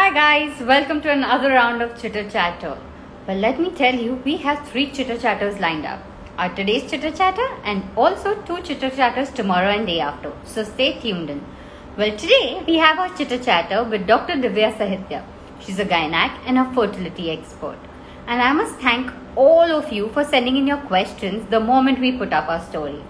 Hi guys, welcome to another round of Chitter Chatter. Well, let me tell you, we have 3 Chitter Chatters lined up. Our today's Chitter Chatter and also 2 Chitter Chatters tomorrow and day after. So stay tuned in. Well, today we have our Chitter Chatter with Dr. Divya Sahitya. She's a gynac and a fertility expert. And I must thank all of you for sending in your questions the moment we put up our story.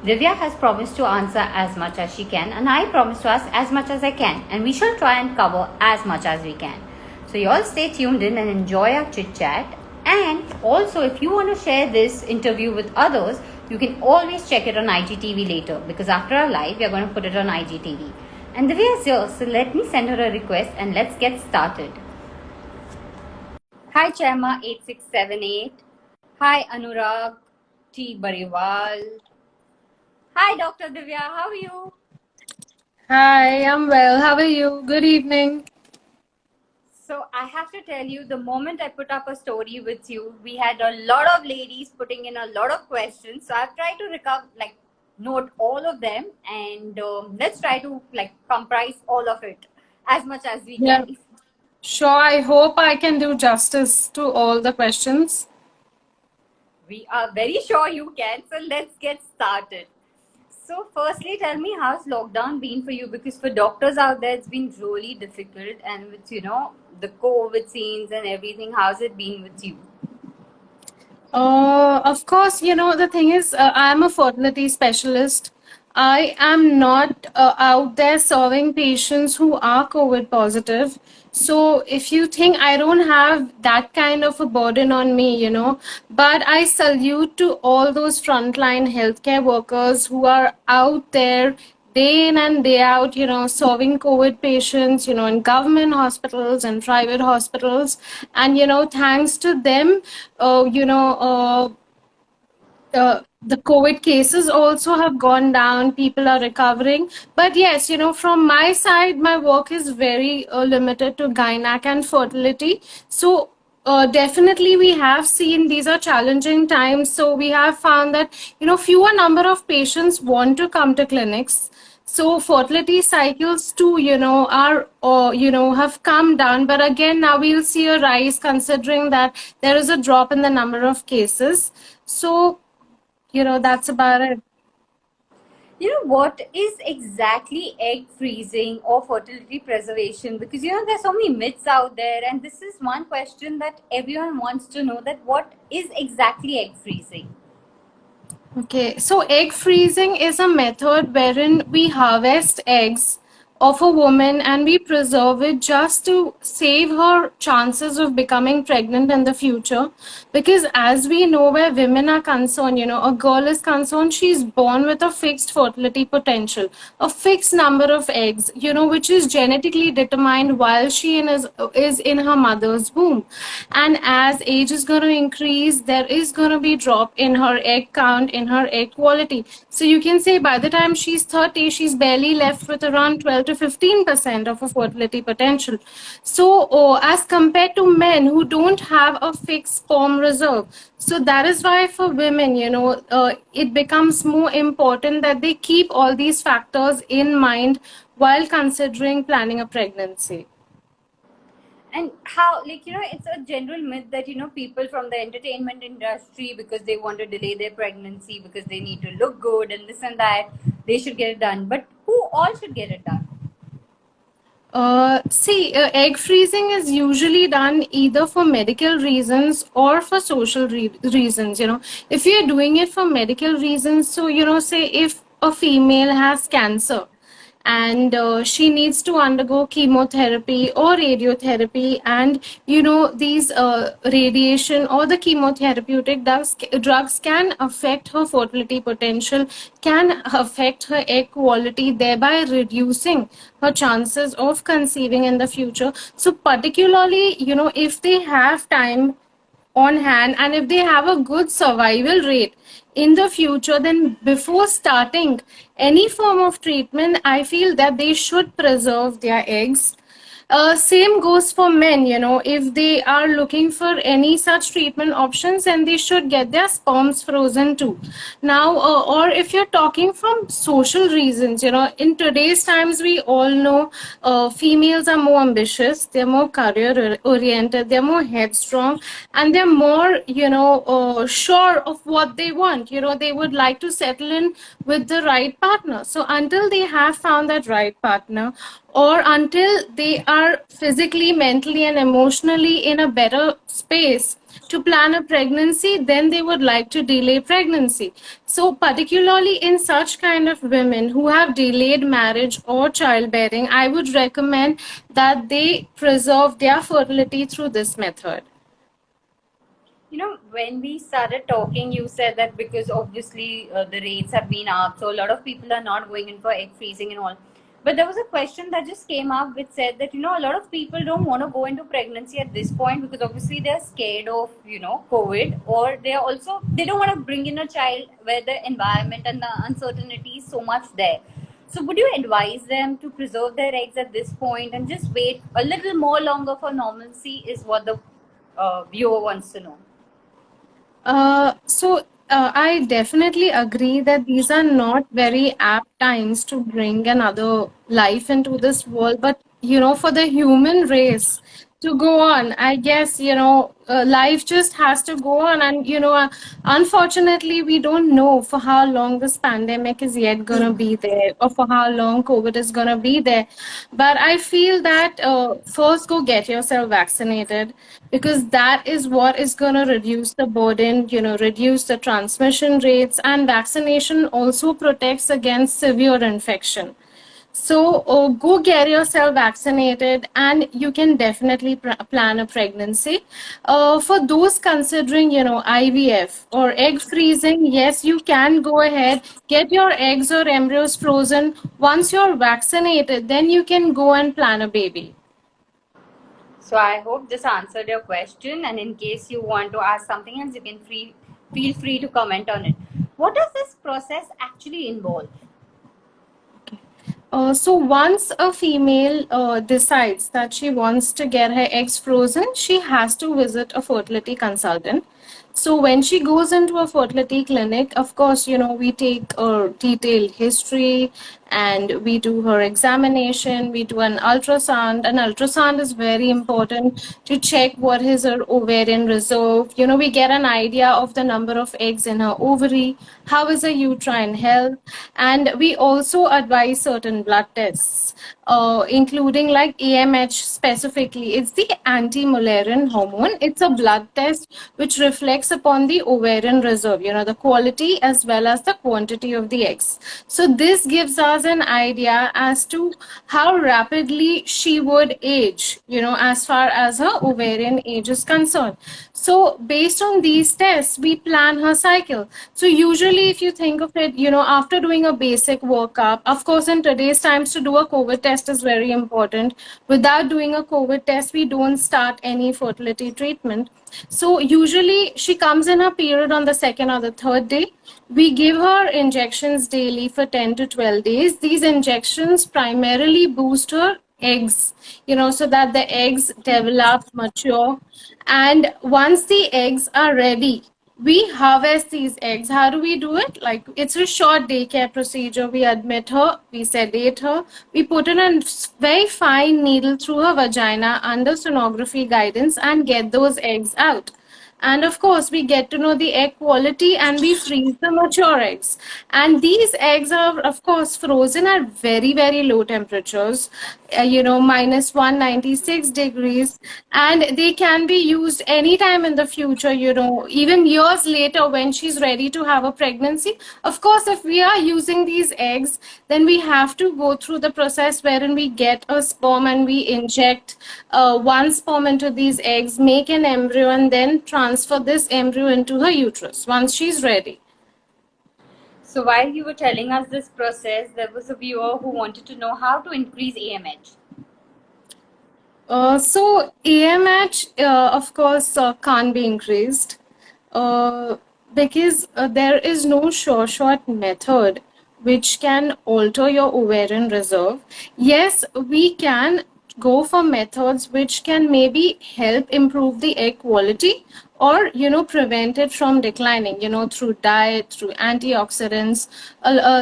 Divya has promised to answer as much as she can, and I promise to ask as much as I can, and we shall try and cover as much as we can. So you all stay tuned in and enjoy our chit chat. And also, if you want to share this interview with others, you can always check it on IGTV later, because after our live, we are going to put it on IGTV. And Divya is here, so let me send her a request and let's get started. Hi Chairma8678. Hi Anurag T. Bariwal. Hi, Dr. Divya. How are you? Hi, I'm well. How are you? Good evening. So I have to tell you, the moment I put up a story with you, we had a lot of ladies putting in a lot of questions. So I've tried to note all of them, and let's try to comprise all of it as much as we Yeah, can. sure. I hope I can do justice to all the questions. We are very sure you can. So let's get started. So, firstly, tell me, how's lockdown been for you? Because for doctors out there, it's been really difficult, and with the COVID scenes and everything, how's it been with you? Of course, the thing is, I'm a fertility specialist. I am not out there serving patients who are COVID positive. So if you think I don't have that kind of a burden on me, but I salute to all those frontline healthcare workers who are out there day in and day out, serving COVID patients, in government hospitals and private hospitals. And, thanks to them, uh, you know, uh, the COVID cases also have gone down. People are recovering. But yes, from my side, my work is very limited to gynac and fertility. So definitely we have seen these are challenging times. So we have found that, fewer number of patients want to come to clinics. So fertility cycles too, are have come down. But again, now we'll see a rise considering that there is a drop in the number of cases. So that's about it. You know, what is exactly egg freezing or fertility preservation? Because there's so many myths out there, and this is one question that everyone wants to know: that what is exactly egg freezing? Okay, so egg freezing is a method wherein we harvest eggs of a woman and we preserve it just to save her chances of becoming pregnant in the future. Because as we know, where women are concerned, a girl is concerned, she's born with a fixed fertility potential, a fixed number of eggs, which is genetically determined while is in her mother's womb. And as age is going to increase, there is going to be drop in her egg count, in her egg quality. So you can say by the time she's 30, she's barely left with around 12 to 15% of her fertility potential. So as compared to men who don't have a fixed sperm reserve, so that is why for women, it becomes more important that they keep all these factors in mind while considering planning a pregnancy. And how, it's a general myth that people from the entertainment industry, because they want to delay their pregnancy because they need to look good and this and that, they should get it done. But who all should get it done? Egg freezing is usually done either for medical reasons or for social reasons. If you're doing it for medical reasons, so, say if a female has cancer and she needs to undergo chemotherapy or radiotherapy, and these radiation or the chemotherapeutic drugs can affect her fertility potential, can affect her egg quality, thereby reducing her chances of conceiving in the future. So particularly, if they have time on hand and if they have a good survival rate in the future, then before starting any form of treatment, I feel that they should preserve their eggs. Same goes for men, you know, if they are looking for any such treatment options, then they should get their sperms frozen too. Now, or if you're talking from social reasons, you know, in today's times, we all know females are more ambitious, they're more career oriented, they're more headstrong, and they're more, you know, sure of what they want. You know, they would like to settle in with the right partner. So until they have found that right partner, or until they are physically, mentally, and emotionally in a better space to plan a pregnancy, then they would like to delay pregnancy. So, particularly in such kind of women who have delayed marriage or childbearing, I would recommend that they preserve their fertility through this method. You know, when we started talking, you said that because obviously the rates have been up, so a lot of people are not going in for egg freezing and all. But there was a question that just came up which said that, you know, a lot of people don't want to go into pregnancy at this point because obviously they're scared of, you know, COVID, or they're also, they don't want to bring in a child where the environment and the uncertainty is so much there. So would you advise them to preserve their eggs at this point and just wait a little more longer for normalcy, is what the viewer wants to know. I definitely agree that these are not very apt times to bring another life into this world. But, you know, for the human race to go on, I guess, you know, life just has to go on. And, you know, unfortunately, we don't know for how long this pandemic is yet going to be there, or for how long COVID is going to be there. But I feel that first go get yourself vaccinated, because that is what is going to reduce the burden, you know, reduce the transmission rates, and vaccination also protects against severe infection. So go get yourself vaccinated, and you can definitely plan a pregnancy. For those considering, you know, IVF or egg freezing, yes, you can go ahead, get your eggs or embryos frozen. Once you're vaccinated, then you can go and plan a baby. So I hope this answered your question. And in case you want to ask something else, you can feel free to comment on it. What does this process actually involve? So once a female decides that she wants to get her eggs frozen, she has to visit a fertility consultant. So when she goes into a fertility clinic, of course, you know, we take a detailed history and we do her examination. We do an ultrasound. An ultrasound is very important to check what is her ovarian reserve. You know, we get an idea of the number of eggs in her ovary, how is her uterine health, and we also advise certain blood tests, including like AMH specifically. It's the anti-Mullerian hormone. It's a blood test which reflects upon the ovarian reserve, you know, the quality as well as the quantity of the eggs. So this gives us an idea as to how rapidly she would age, you know, as far as her ovarian age is concerned. So based on these tests, we plan her cycle. So usually if you think of it, you know, after doing a basic workup, of course, in today's times to do a COVID test is very important. Without doing a COVID test, we don't start any fertility treatment. So usually she comes in her period on the second or the third day. We give her injections daily for 10 to 12 days. These injections primarily boost her eggs, you know, so that the eggs develop, mature. And once the eggs are ready, we harvest these eggs. How do we do it? Like, it's a short daycare procedure. We admit her, we sedate her, we put in a very fine needle through her vagina under sonography guidance and get those eggs out. And of course, we get to know the egg quality and we freeze the mature eggs. And these eggs are, of course, frozen at very, very low temperatures, you know, minus 196 degrees. And they can be used anytime in the future, you know, even years later when she's ready to have a pregnancy. Of course, if we are using these eggs, then we have to go through the process wherein we get a sperm and we inject one sperm into these eggs, make an embryo, and then transfer this embryo into her uterus once she's ready. So while you were telling us this process, there was a viewer who wanted to know how to increase AMH. So AMH, of course, can't be increased because there is no sure shot method which can alter your ovarian reserve. Yes, we can go for methods which can maybe help improve the egg quality, or prevent it from declining, through diet, through antioxidants.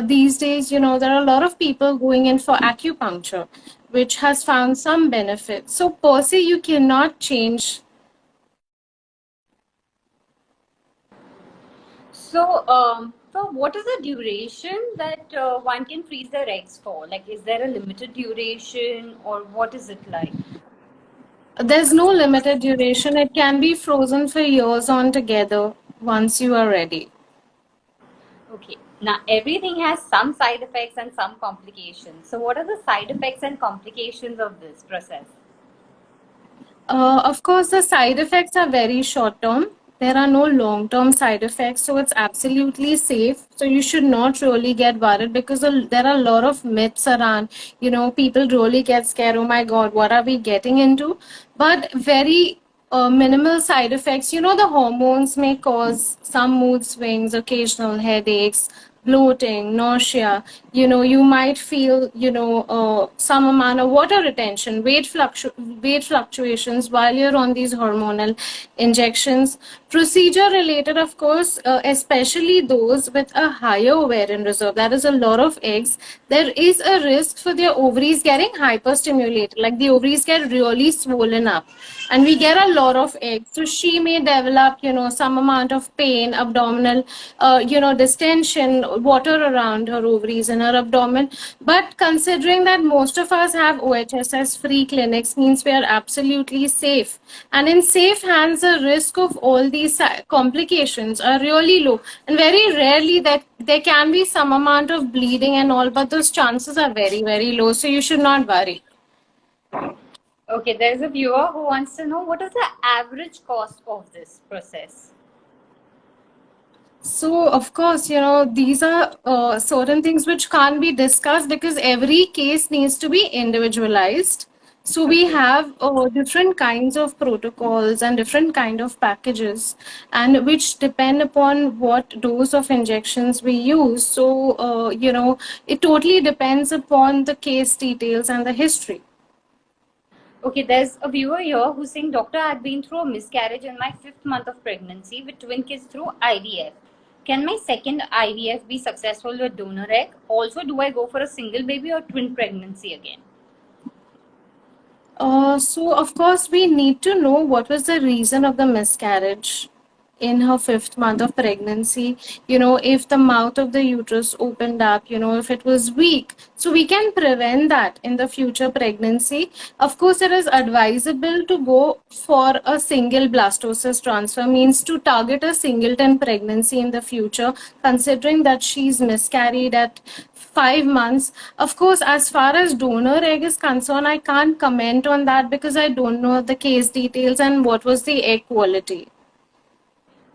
These days, there are a lot of people going in for acupuncture, which has found some benefit. So per se, you cannot change. So what is the duration that one can freeze their eggs for? Like, is there a limited duration, or what is it like? There's no limited duration. It can be frozen for years on together once you are ready. Okay. Now, everything has some side effects and some complications. So, what are the side effects and complications of this process? Of course, the side effects are very short term. There are no long term side effects, so it's absolutely safe. So you should not really get worried, because there are a lot of myths around. People really get scared. Oh my God, what are we getting into? But very minimal side effects. The hormones may cause some mood swings, occasional headaches, bloating, nausea. You might feel, some amount of water retention, weight fluctuations while you're on these hormonal injections. Procedure related, of course, especially those with a higher ovarian reserve, that is a lot of eggs, there is a risk for their ovaries getting hyperstimulated, like the ovaries get really swollen up, and we get a lot of eggs. So she may develop, some amount of pain, abdominal, distension, water around her ovaries and her abdomen. But considering that most of us have OHSS free clinics, means we are absolutely safe. And in safe hands, the risk of all these complications are really low. And very rarely that there can be some amount of bleeding and all, but those chances are very, very low. So you should not worry. Okay, there's a viewer who wants to know what is the average cost of this process? So, of course, these are certain things which can't be discussed, because every case needs to be individualized. So we Okay. have different kinds of protocols and different kind of packages, and which depend upon what dose of injections we use. So, it totally depends upon the case details and the history. Okay, there's a viewer here who's saying, Doctor, I've been through a miscarriage in my 5th month of pregnancy with twin kids through IVF. Can my second IVF be successful with donor egg? Also, do I go for a single baby or twin pregnancy again? So of course we need to know what was the reason of the miscarriage in her 5th month of pregnancy. If the mouth of the uterus opened up, if it was weak, so we can prevent that in the future pregnancy. Of course, it is advisable to go for a single blastocyst transfer, means to target a singleton pregnancy in the future, considering that she's miscarried at 5 months. Of course, as far as donor egg is concerned, I can't comment on that because I don't know the case details and what was the egg quality.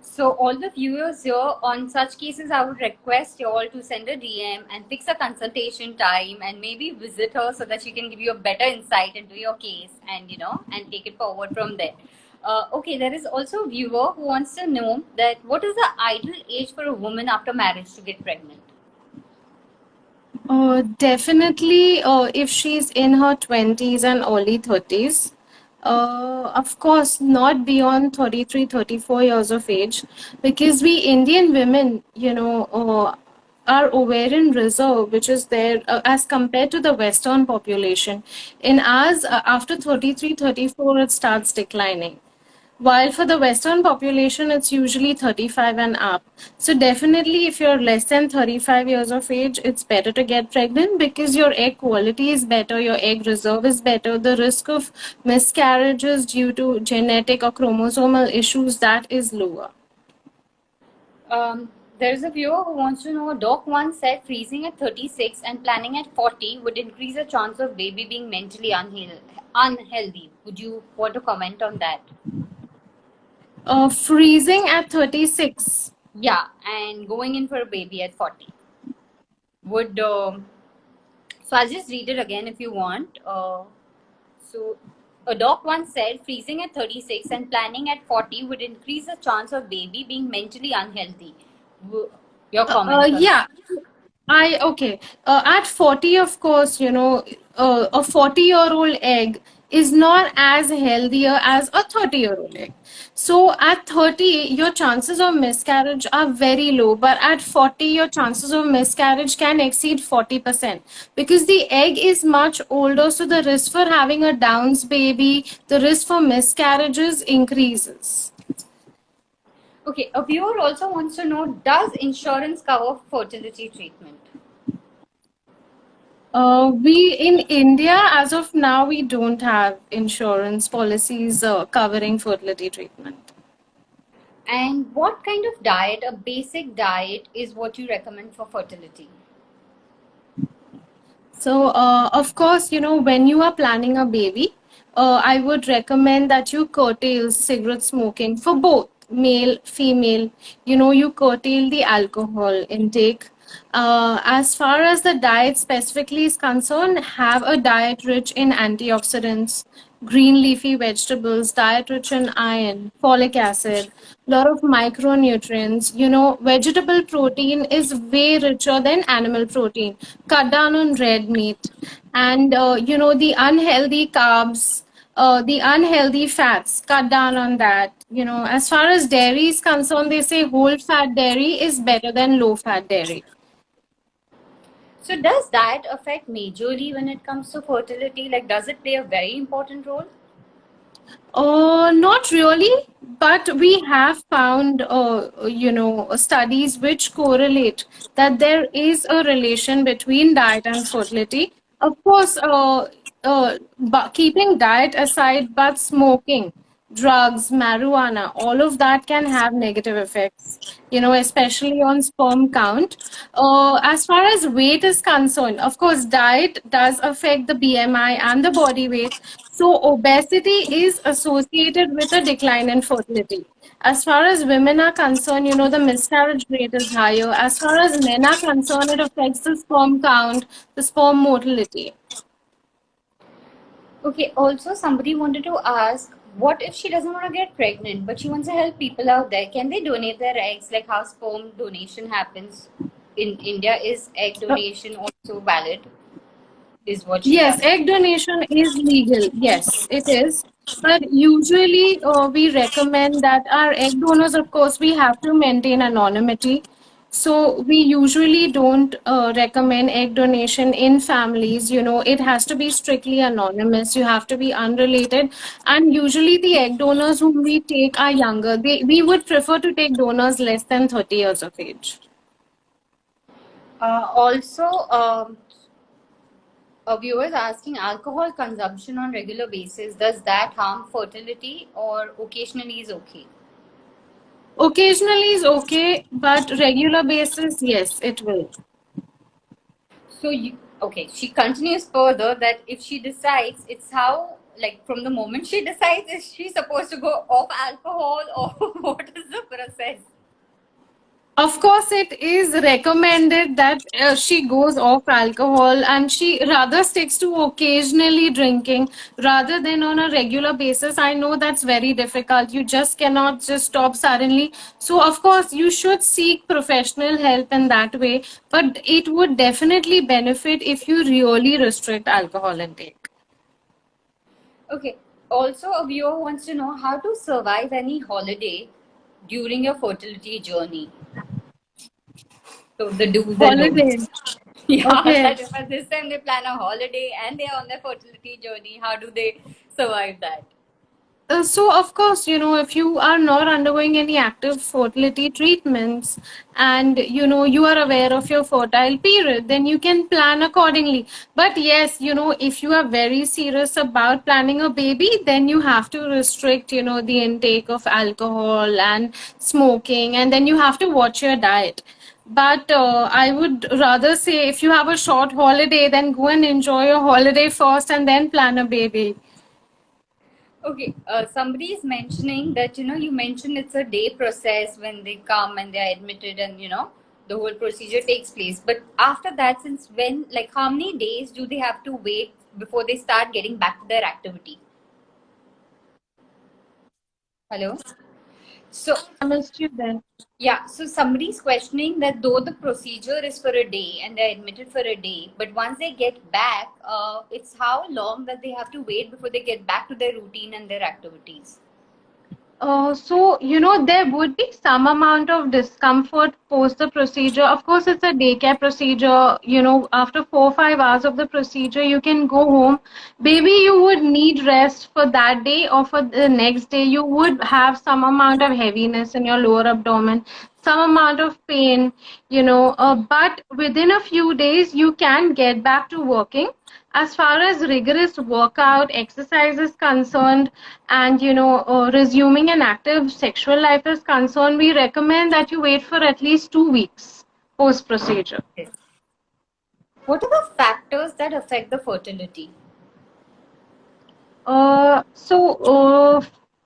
So, all the viewers here, on such cases, I would request you all to send a DM and fix a consultation time and maybe visit her so that she can give you a better insight into your case and and take it forward from there. Okay, there is also a viewer who wants to know that what is the ideal age for a woman after marriage to get pregnant? Definitely, if she's in her 20s and early 30s, of course, not beyond 33, 34 years of age, because we Indian women, our ovarian reserve, which is there as compared to the Western population, in ours, after 33, 34, it starts declining. While for the Western population, it's usually 35 and up. So definitely, if you're less than 35 years of age, it's better to get pregnant, because your egg quality is better, your egg reserve is better. The risk of miscarriages due to genetic or chromosomal issues, that is lower. There's a viewer who wants to know, Doc once said freezing at 36 and planning at 40 would increase the chance of baby being mentally unhealthy. Would you want to comment on that? Freezing at 36. Yeah, and going in for a baby at 40 would so I'll just read it again if you want. So a doc once said freezing at 36 and planning at 40 would increase the chance of baby being mentally unhealthy. Your comments on that? Yeah. Okay. At 40, of course, a 40-year-old egg is not as healthier as a 30-year-old egg. So at 30, your chances of miscarriage are very low, but at 40, your chances of miscarriage can exceed 40% because the egg is much older. So the risk for having a Downs baby, the risk for miscarriages increases. Okay, a viewer also wants to know, does insurance cover fertility treatment? We in India, as of now, we don't have insurance policies covering fertility treatment. And what kind of diet, a basic diet, is what you recommend for fertility? So, of course, when you are planning a baby, I would recommend that you curtail cigarette smoking for both male, female. You curtail the alcohol intake. As far as the diet specifically is concerned, have a diet rich in antioxidants, green leafy vegetables, diet rich in iron, folic acid, lot of micronutrients. Vegetable protein is way richer than animal protein. Cut down on red meat. And, the unhealthy carbs, the unhealthy fats, cut down on that. As far as dairy is concerned, they say whole fat dairy is better than low fat dairy. So, does diet affect majorly when it comes to fertility? Like, does it play a very important role? Not really, but we have found, studies which correlate that there is a relation between diet and fertility. Of course, but keeping diet aside, but smoking, drugs, marijuana, all of that can have negative effects, especially on sperm count. As far as weight is concerned, of course, diet does affect the BMI and the body weight. So, obesity is associated with a decline in fertility. As far as women are concerned, the miscarriage rate is higher. As far as men are concerned, it affects the sperm count, the sperm motility. Okay, also, somebody wanted to ask, what if she doesn't want to get pregnant, but she wants to help people out there? Can they donate their eggs, like how sperm donation happens in India? Is egg donation also valid? Is what she's Yes, asking. egg donation is legal. Yes, it is. But usually, we recommend that our egg donors, of course, we have to maintain anonymity. So we usually don't recommend egg donation in families. It has to be strictly anonymous. You have to be unrelated. And usually, the egg donors whom we take are younger. We would prefer to take donors less than 30 years of age. Also, a viewer is asking, alcohol consumption on regular basis, does that harm fertility or occasionally is okay? Occasionally is okay, but regular basis, yes, it will. So okay, she continues further that if she decides, it's how, like from the moment she decides, is she supposed to go off alcohol or what is the process? Of course, it is recommended that she goes off alcohol and she rather sticks to occasionally drinking rather than on a regular basis. I know that's very difficult. You just cannot just stop suddenly. So, of course, you should seek professional help in that way. But it would definitely benefit if you really restrict alcohol intake. Okay. Also, a viewer wants to know how to survive any holiday during your fertility journey. So the do's and Holiday. don'ts. Yeah, Okay. that if this time they plan a holiday and they're on their fertility journey, how do they survive that? So, of course, if you are not undergoing any active fertility treatments and, you are aware of your fertile period, then you can plan accordingly. But yes, if you are very serious about planning a baby, then you have to restrict, the intake of alcohol and smoking, and then you have to watch your diet. But I would rather say if you have a short holiday, then go and enjoy your holiday first and then plan a baby. Okay, somebody is mentioning that you mentioned it's a day process when they come and they're admitted and the whole procedure takes place. But after that, since when, like how many days do they have to wait before they start getting back to their activity? Hello. So, I missed you then. yeah, so somebody's questioning that though the procedure is for a day and they're admitted for a day, but once they get back, it's how long that they have to wait before they get back to their routine and their activities. There would be some amount of discomfort post the procedure. Of course, it's a daycare procedure. After 4 or 5 hours of the procedure, you can go home. Maybe you would need rest for that day or for the next day. You would have some amount of heaviness in your lower abdomen, some amount of pain, but within a few days, you can get back to working. As far as rigorous workout exercise is concerned, and resuming an active sexual life is concerned, we recommend that you wait for at least 2 weeks post procedure. What are the factors that affect the fertility?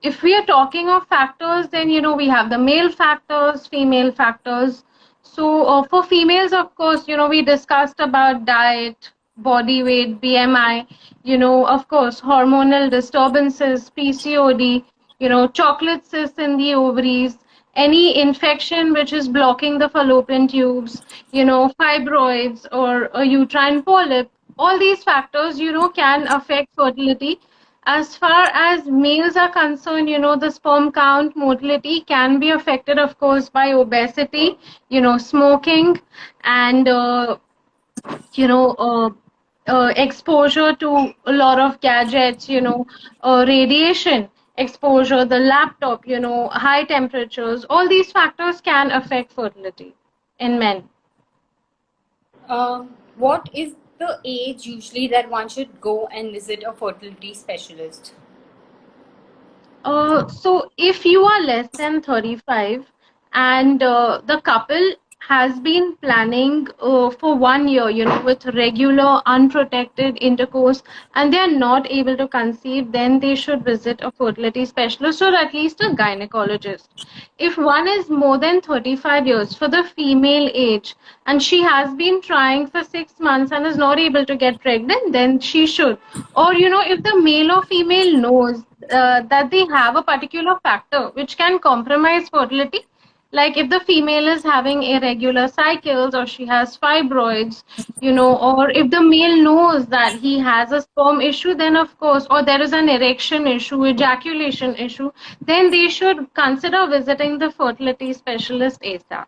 If we are talking of factors, then we have the male factors, female factors. For females, of course, we discussed about diet, body weight, BMI, of course, hormonal disturbances, PCOD, chocolate cysts in the ovaries, any infection which is blocking the fallopian tubes, fibroids or a uterine polyp. All these factors, can affect fertility. As far as males are concerned, the sperm count, motility can be affected, of course, by obesity, smoking, and you know, uh, exposure to a lot of gadgets, radiation exposure, the laptop, high temperatures. All these factors can affect fertility in men. What is the age usually that one should go and visit a fertility specialist? So if you are less than 35 and the couple has been planning for 1 year, with regular unprotected intercourse, and they are not able to conceive, then they should visit a fertility specialist or at least a gynecologist. If one is more than 35 years for the female age and she has been trying for 6 months and is not able to get pregnant, then she should. Or, if the male or female knows that they have a particular factor which can compromise fertility, like if the female is having irregular cycles or she has fibroids, or if the male knows that he has a sperm issue, then of course, or there is an erection issue, ejaculation issue, then they should consider visiting the fertility specialist ASAP.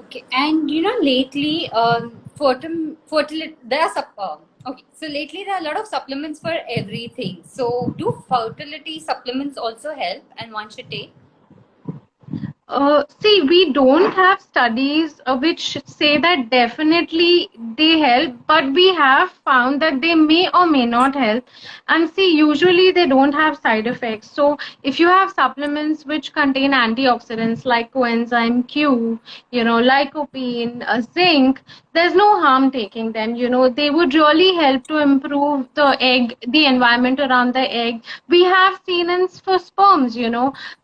Okay, and lately, fertility, there are okay, so lately there are a lot of supplements for everything. So, do fertility supplements also help and one should take? See, we don't have studies which say that definitely they help, but we have found that they may or may not help. And see, usually they don't have side effects. So, if you have supplements which contain antioxidants like coenzyme Q, lycopene, zinc, there's no harm taking them. They would really help to improve the egg, the environment around the egg. We have seen in for sperms,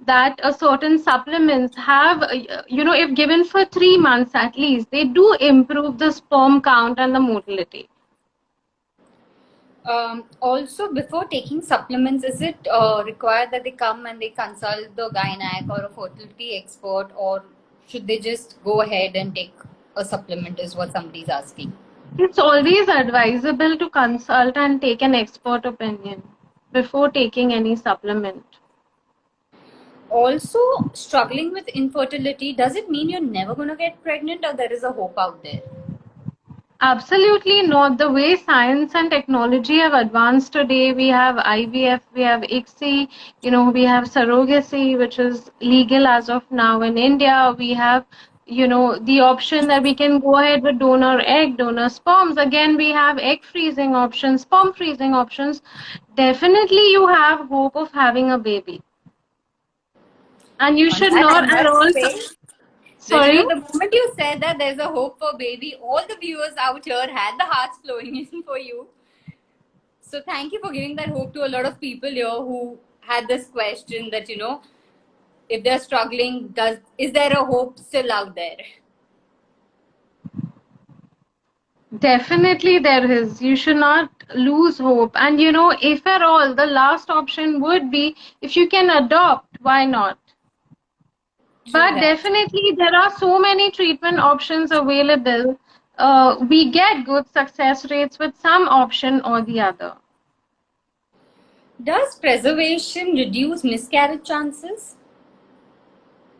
that certain supplements have, if given for 3 months at least, they do improve the sperm count and the motility. Also, before taking supplements, is it required that they come and they consult the gynec or a fertility expert, or should they just go ahead and take a supplement? Is what somebody's asking. It's always advisable to consult and take an expert opinion before taking any supplement. Also, struggling with infertility, does it mean you're never going to get pregnant, or there is a hope out there? Absolutely not. The way science and technology have advanced today, we have IVF, we have ICSI, we have surrogacy, which is legal as of now in India. We have, the option that we can go ahead with donor egg, donor sperms. Again, we have egg freezing options, sperm freezing options. Definitely, you have hope of having a baby. And you should not at all. Sorry? The moment you said that there's a hope for baby, all the viewers out here had the hearts flowing in for you. So thank you for giving that hope to a lot of people here who had this question that, if they're struggling, is there a hope still out there? Definitely there is. You should not lose hope. And if at all, the last option would be if you can adopt. Why not? True But that. definitely, there are so many treatment options available. We get good success rates with some option or the other. Does preservation reduce miscarriage chances?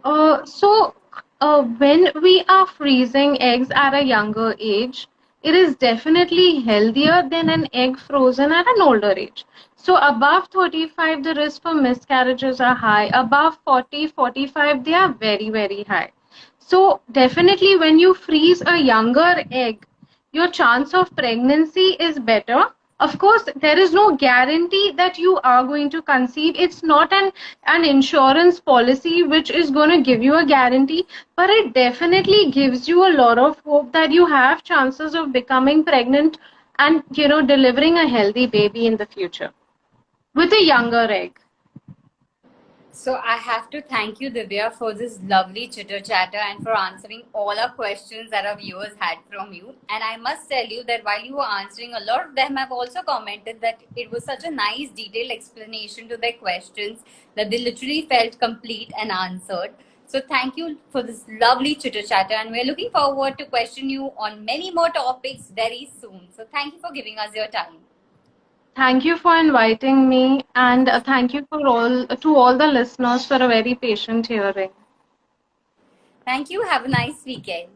When we are freezing eggs at a younger age, it is definitely healthier than an egg frozen at an older age. So above 35, the risk for miscarriages are high. Above 40, 45, they are very, very high. So definitely when you freeze a younger egg, your chance of pregnancy is better. Of course, there is no guarantee that you are going to conceive. It's not an insurance policy which is going to give you a guarantee, but it definitely gives you a lot of hope that you have chances of becoming pregnant and delivering a healthy baby in the future with a younger egg. So I have to thank you, Divya, for this lovely chitter chatter and for answering all our questions that our viewers had from you. And I must tell you that while you were answering, a lot of them have also commented that it was such a nice, detailed explanation to their questions that they literally felt complete and answered. So thank you for this lovely chitter chatter, and we're looking forward to question you on many more topics very soon. So thank you for giving us your time. Thank you for inviting me, and thank you for all to all the listeners for a very patient hearing. Thank you. Have a nice weekend.